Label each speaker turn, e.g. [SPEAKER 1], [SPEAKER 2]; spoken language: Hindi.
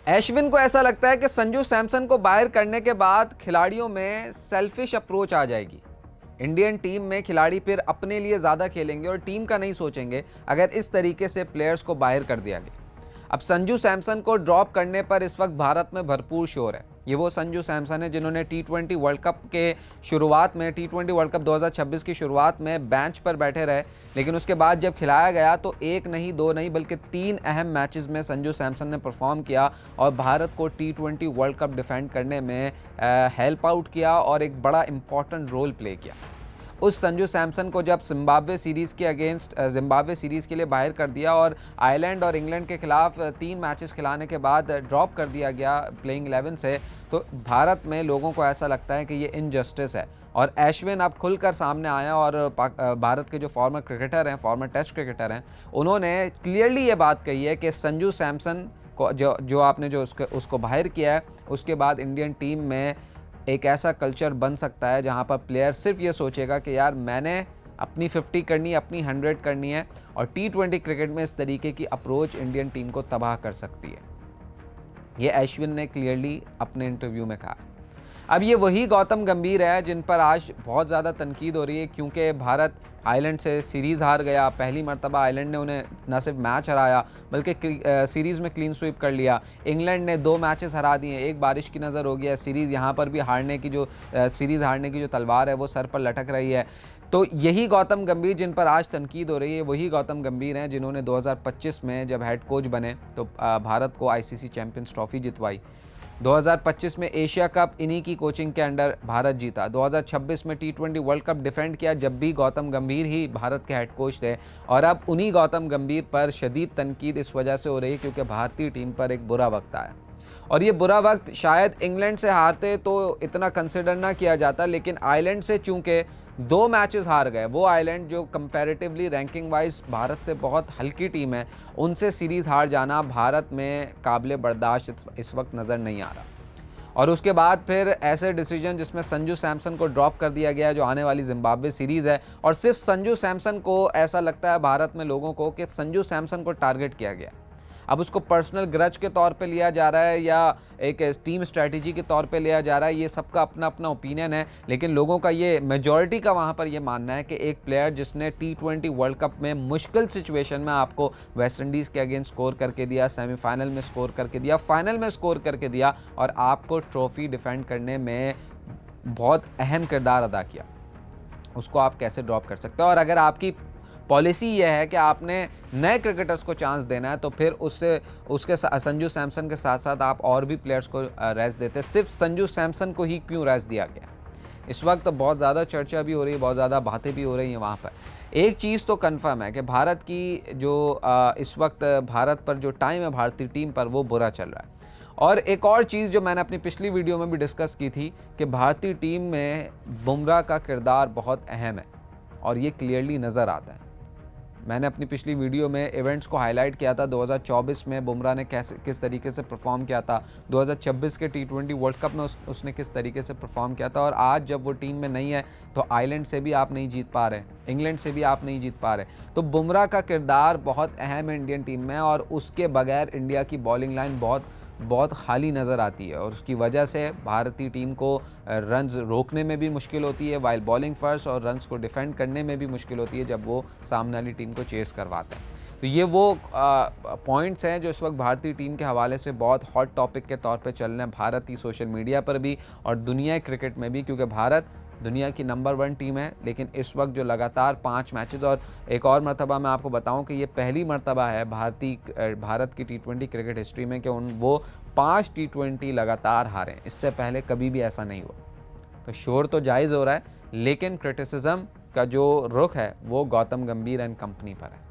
[SPEAKER 1] अश्विन को ऐसा लगता है कि संजू सैमसन को बाहर करने के बाद खिलाड़ियों में सेल्फिश अप्रोच आ जाएगी। इंडियन टीम में खिलाड़ी फिर अपने लिए ज़्यादा खेलेंगे और टीम का नहीं सोचेंगे अगर इस तरीके से प्लेयर्स को बाहर कर दिया गया। अब संजू सैमसन को ड्रॉप करने पर इस वक्त भारत में भरपूर शोर है। ये वो संजू सैमसन है जिन्होंने टी20 वर्ल्ड कप के शुरुआत में, टी20 वर्ल्ड कप 2026 की शुरुआत में बेंच पर बैठे रहे, लेकिन उसके बाद जब खिलाया गया तो एक नहीं, दो नहीं, बल्कि 3 अहम मैचेस में संजू सैमसन ने परफॉर्म किया और भारत को टी20 वर्ल्ड कप डिफेंड करने में हेल्प आउट किया और एक बड़ा इंपॉर्टेंट रोल प्ले किया। उस संजू सैमसन को जब जिम्बाब्वे सीरीज़ के अगेंस्ट जिम्बाब्वे सीरीज़ के लिए बाहर कर दिया और आयरलैंड और इंग्लैंड के खिलाफ 3 मैचेस खिलाने के बाद ड्रॉप कर दिया गया प्लेइंग 11 से, तो भारत में लोगों को ऐसा लगता है कि ये इनजस्टिस है। और अश्विन अब खुलकर सामने आया और भारत के जो फॉर्मर क्रिकेटर हैं, फॉर्मर टेस्ट क्रिकेटर हैं, उन्होंने क्लियरली ये बात कही है कि संजू सैमसन को जो आपने जो उसको बाहर किया है, उसके बाद इंडियन टीम में एक ऐसा कल्चर बन सकता है जहां पर प्लेयर सिर्फ ये सोचेगा कि यार मैंने अपनी 50 करनी है, अपनी 100 करनी है, और टी20 क्रिकेट में इस तरीके की अप्रोच इंडियन टीम को तबाह कर सकती है। ये अश्विन ने क्लियरली अपने इंटरव्यू में कहा। अब ये वही गौतम गंभीर है जिन पर आज बहुत ज़्यादा तनकीद हो रही है, क्योंकि भारत आयरलैंड से सीरीज़ हार गया। पहली मरतबा आयरलैंड ने उन्हें न सिर्फ मैच हराया बल्कि सीरीज़ में क्लीन स्वीप कर लिया। इंग्लैंड ने 2 मैचेस हरा दिए, एक बारिश की नज़र हो गया सीरीज़। यहाँ पर भी सीरीज़ हारने की जो तलवार है वो सर पर लटक रही है। तो यही गौतम गंभीर जिन पर आज तनकीद हो रही है, वही गौतम गंभीर हैं जिन्होंने 2025 में जब हेड कोच बने तो भारत को आईसीसी चैंपियंस ट्रॉफी जितवाई। 2025 में एशिया कप इन्हीं की कोचिंग के अंडर भारत जीता। 2026 में टी20 वर्ल्ड कप डिफेंड किया जब भी गौतम गंभीर ही भारत के हेड कोच थे। और अब उन्हीं गौतम गंभीर पर शदीद तनकीद इस वजह से हो रही है क्योंकि भारतीय टीम पर एक बुरा वक्त आया। और ये बुरा वक्त शायद इंग्लैंड से हारते तो इतना कंसिडर ना किया जाता, लेकिन आयरलैंड से चूंकि 2 मैचेस हार गए, वो आयरलैंड जो कंपैरेटिवली रैंकिंग वाइज भारत से बहुत हल्की टीम है, उनसे सीरीज़ हार जाना भारत में काबिल बर्दाश्त इस वक्त नज़र नहीं आ रहा। और उसके बाद फिर ऐसे डिसीजन जिसमें संजू सैमसन को ड्रॉप कर दिया गया जो आने वाली जिम्बाब्वे सीरीज़ है, और सिर्फ संजू सैमसन को, ऐसा लगता है भारत में लोगों को कि संजू सैमसन को टारगेट किया गया। अब उसको पर्सनल ग्रज के तौर पे लिया जा रहा है या एक टीम स्ट्रैटेजी के तौर पे लिया जा रहा है, ये सबका अपना अपना ओपिनियन है। लेकिन लोगों का ये, मेजॉरिटी का वहाँ पर ये मानना है कि एक प्लेयर जिसने टी20 वर्ल्ड कप में मुश्किल सिचुएशन में आपको वेस्ट इंडीज़ के अगेंस्ट स्कोर करके दिया, सेमीफाइनल में स्कोर करके दिया, फाइनल में स्कोर करके दिया और आपको ट्रॉफी डिफेंड करने में बहुत अहम किरदार अदा किया, उसको आप कैसे ड्रॉप कर सकते हो। और अगर आपकी पॉलिसी यह है कि आपने नए क्रिकेटर्स को चांस देना है तो फिर उसके संजू सैमसन के साथ साथ आप और भी प्लेयर्स को रेस्ट देते। सिर्फ संजू सैमसन को ही क्यों रेस्ट दिया गया? इस वक्त बहुत ज़्यादा चर्चा भी हो रही है, बहुत ज़्यादा बातें भी हो रही हैं वहाँ पर। एक चीज़ तो कन्फर्म है कि भारत की जो इस वक्त भारत पर जो टाइम है भारतीय टीम पर, वो बुरा चल रहा है। और एक और चीज़ जो मैंने अपनी पिछली वीडियो में भी डिस्कस की थी कि भारतीय टीम में बुमराह का किरदार बहुत अहम है और ये क्लियरली नज़र आता है। मैंने अपनी पिछली वीडियो में इवेंट्स को हाईलाइट किया था। 2024 में बुमराह ने किस तरीके से परफॉर्म किया था, 2026 के टी20 वर्ल्ड कप में उसने किस तरीके से परफॉर्म किया था। और आज जब वो टीम में नहीं है तो आयरलैंड से भी आप नहीं जीत पा रहे, इंग्लैंड से भी आप नहीं जीत पा रहे। तो बुमराह का किरदार बहुत अहम है इंडियन टीम में और उसके बगैर इंडिया की बॉलिंग लाइन बहुत खाली नज़र आती है और उसकी वजह से भारतीय टीम को रन्स रोकने में भी मुश्किल होती है वाइल बॉलिंग फर्स्ट, और रन्स को डिफेंड करने में भी मुश्किल होती है जब वो सामने वाली टीम को चेस करवाते हैं। तो ये वो पॉइंट्स हैं जो इस वक्त भारतीय टीम के हवाले से बहुत हॉट टॉपिक के तौर पे चल रहे हैं, भारत की सोशल मीडिया पर भी और दुनिया क्रिकेट में भी, क्योंकि भारत दुनिया की नंबर 1 टीम है। लेकिन इस वक्त जो लगातार 5 मैचेस, और एक और मरतबा मैं आपको बताऊं कि ये पहली मरतबा है भारत की टी20 क्रिकेट हिस्ट्री में कि वो 5 टी20 लगातार हारे। इससे पहले कभी भी ऐसा नहीं हुआ। तो शोर तो जायज़ हो रहा है, लेकिन क्रिटिसिज्म का जो रुख है वो गौतम गंभीर एंड कंपनी पर है।